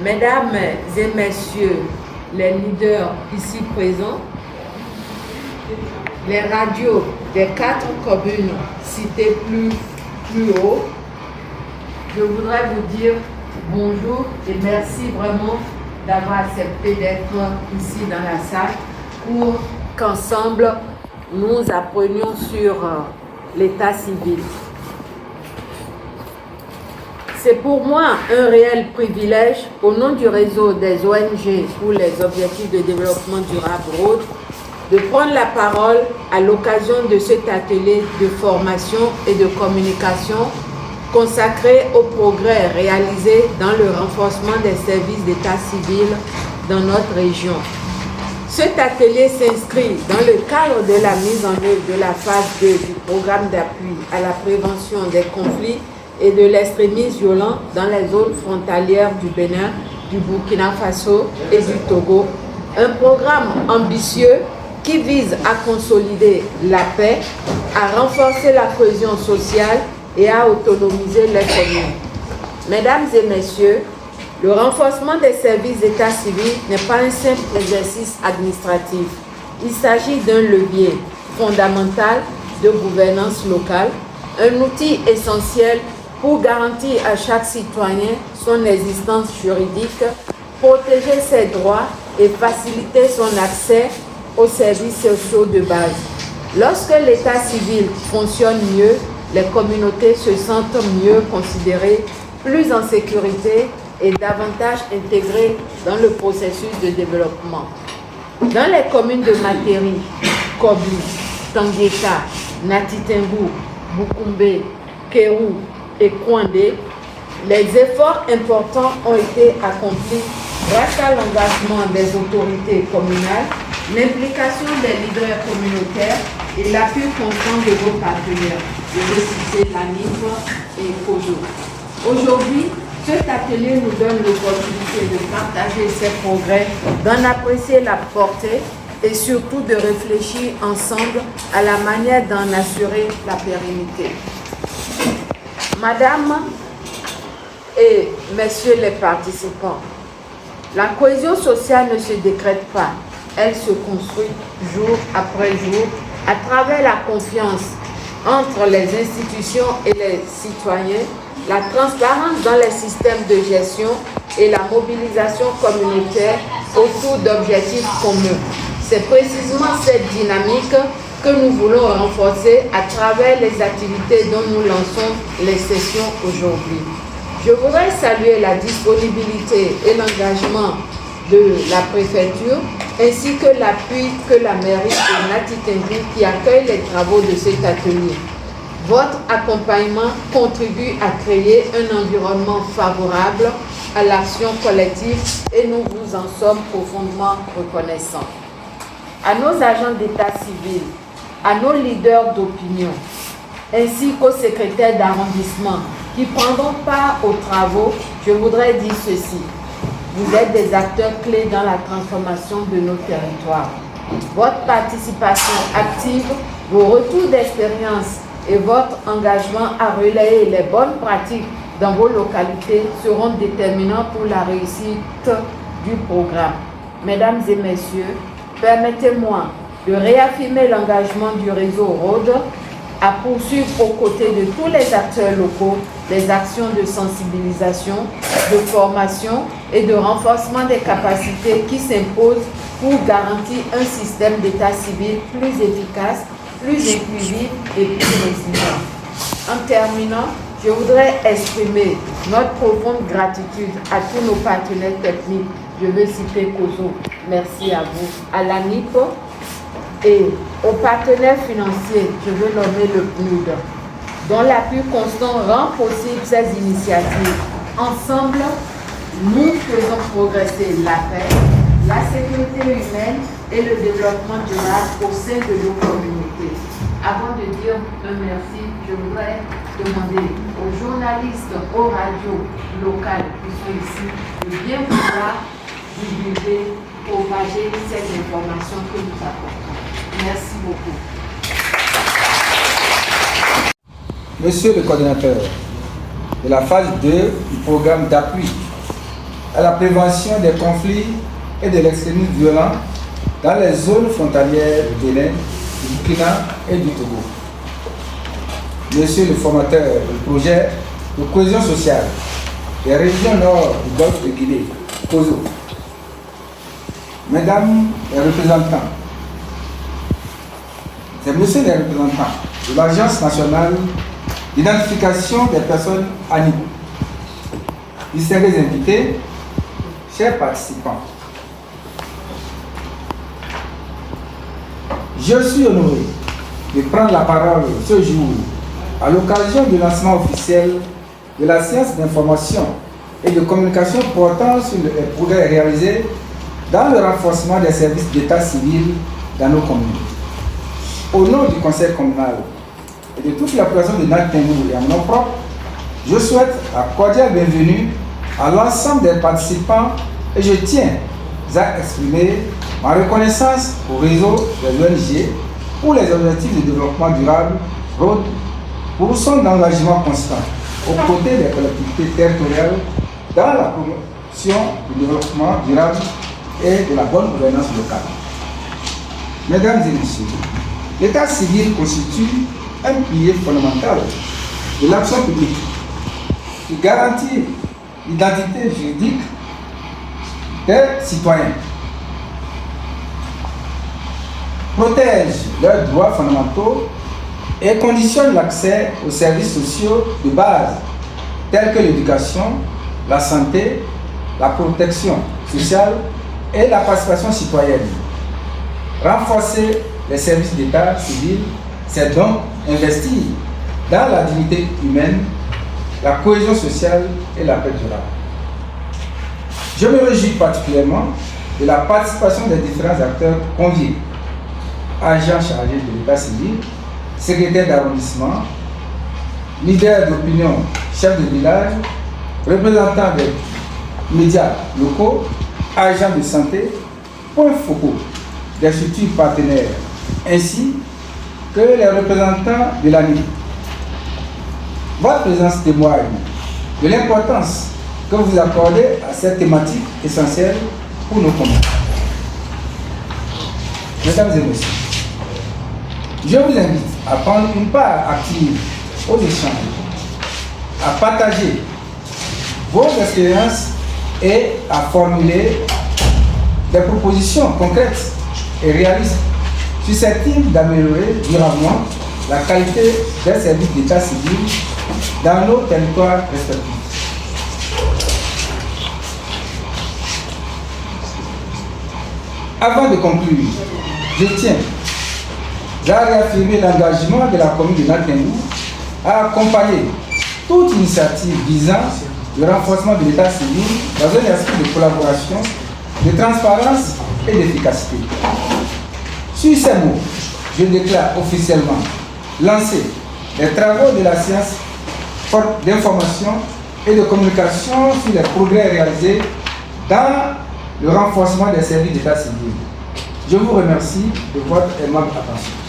Mesdames et messieurs les leaders ici présents, les radios des 4 communes citées plus haut, je voudrais vous dire bonjour et merci vraiment d'avoir accepté d'être ici dans la salle pour qu'ensemble nous apprenions sur l'état civil. C'est pour moi un réel privilège, au nom du réseau des ONG pour les objectifs de développement durable ROAD, de prendre la parole à l'occasion de cet atelier de formation et de communication consacré au progrès réalisé dans le renforcement des services d'état civil dans notre région. Cet atelier s'inscrit dans le cadre de la mise en œuvre de la phase 2 du programme d'appui à la prévention des conflits et de l'extrémisme violent dans les zones frontalières du Bénin, du Burkina Faso et du Togo. Un programme ambitieux qui vise à consolider la paix, à renforcer la cohésion sociale et à autonomiser les communes. Mesdames et messieurs, le renforcement des services d'état civil n'est pas un simple exercice administratif. Il s'agit d'un levier fondamental de gouvernance locale, un outil essentiel pour garantir à chaque citoyen son existence juridique, protéger ses droits et faciliter son accès aux services sociaux de base. Lorsque l'état civil fonctionne mieux, les communautés se sentent mieux considérées, plus en sécurité et davantage intégrées dans le processus de développement. Dans les communes de Materi, Kobli, Tangueta, Natitengu, Bukumbe, Kéou et Kouandé, les efforts importants ont été accomplis grâce à l'engagement des autorités communales, l'implication des leaders communautaires et l'appui constant de vos partenaires. Je vais citer l'ANIF et COJO. Aujourd'hui, cet atelier nous donne l'opportunité de partager ces progrès, d'en apprécier la portée et surtout de réfléchir ensemble à la manière d'en assurer la pérennité. Madame et messieurs les participants, la cohésion sociale ne se décrète pas, elle se construit jour après jour à travers la confiance entre les institutions et les citoyens, la transparence dans les systèmes de gestion et la mobilisation communautaire autour d'objectifs communs. C'est précisément cette dynamique que nous voulons renforcer à travers les activités dont nous lançons les sessions aujourd'hui. Je voudrais saluer la disponibilité et l'engagement de la préfecture ainsi que l'appui que la mairie de Natitengu qui accueille les travaux de cet atelier. Votre accompagnement contribue à créer un environnement favorable à l'action collective et nous vous en sommes profondément reconnaissants. À nos agents d'état civil, à nos leaders d'opinion, ainsi qu'aux secrétaires d'arrondissement qui prendront part aux travaux, je voudrais dire ceci. Vous êtes des acteurs clés dans la transformation de nos territoires. Votre participation active, vos retours d'expérience et votre engagement à relayer les bonnes pratiques dans vos localités seront déterminants pour la réussite du programme. Mesdames et messieurs, permettez-moi de réaffirmer l'engagement du réseau ROAD à poursuivre aux côtés de tous les acteurs locaux les actions de sensibilisation, de formation et de renforcement des capacités qui s'imposent pour garantir un système d'état civil plus efficace, plus inclusif et plus résilient. En terminant, je voudrais exprimer notre profonde gratitude à tous nos partenaires techniques. Je veux citer COJO, merci à vous, à l'ANIP et aux partenaires financiers, je veux nommer le PNUD, dont l'appui constant rend possible ces initiatives. Ensemble, nous faisons progresser la paix, la sécurité humaine et le développement durable au sein de nos communautés. Avant de dire un merci, je voudrais demander aux journalistes, aux radios locales qui sont ici, de bien vouloir divulguer, propager ces informations que nous apportons. Merci beaucoup. Monsieur le coordinateur, de la phase 2 du programme d'appui à la prévention des conflits et de l'extrémisme violent dans les zones frontalières du Bénin, du Burkina et du Togo. Monsieur le formateur du projet de cohésion sociale des régions nord du golfe de Guinée, COSO, Mesdames les représentants, c'est Monsieur les représentants de l'Agence nationale d'identification des personnes animaux, distingués invités, chers participants, je suis honoré de prendre la parole ce jour à l'occasion du lancement officiel de la science d'information et de communication portant sur les progrès réalisés dans le renforcement des services d'état civil dans nos communes. Au nom du conseil communal et de toute la population de Nantengou et en nom propre, je souhaite la cordiale bienvenue à l'ensemble des participants et je tiens à exprimer ma reconnaissance au réseau des ONG pour les objectifs de développement durable ROD pour son engagement constant aux côtés des collectivités territoriales dans la promotion du développement durable et de la bonne gouvernance locale. Mesdames et messieurs, l'état civil constitue un pilier fondamental de l'action publique qui garantit l'identité juridique des citoyens, protège leurs droits fondamentaux et conditionne l'accès aux services sociaux de base tels que l'éducation, la santé, la protection sociale et la participation citoyenne. Renforcer les services d'état civil, c'est donc investir dans la dignité humaine, la cohésion sociale et la paix durable. Je me réjouis particulièrement de la participation des différents acteurs conviés, agents chargés de l'état civil, secrétaires d'arrondissement, leaders d'opinion, chefs de village, représentants des médias locaux, agents de santé, points focaux des structures partenaires, ainsi que les représentants de l'ANI. Votre présence témoigne de l'importance que vous accordez à cette thématique essentielle pour nos communes. Mesdames et messieurs, je vous invite à prendre une part active aux échanges, à partager vos expériences et à formuler des propositions concrètes et réalistes susceptibles d'améliorer durablement la qualité des services d'état civil dans nos territoires respectifs. Avant de conclure, je tiens à réaffirmer l'engagement de la commune de Nantengou à accompagner toute initiative visant le renforcement de l'état civil dans un esprit de collaboration, de transparence et d'efficacité. Sur ces mots, je déclare officiellement lancer les travaux de la science d'information et de communication sur les progrès réalisés dans le renforcement des services d'état civil. Je vous remercie de votre aimable attention.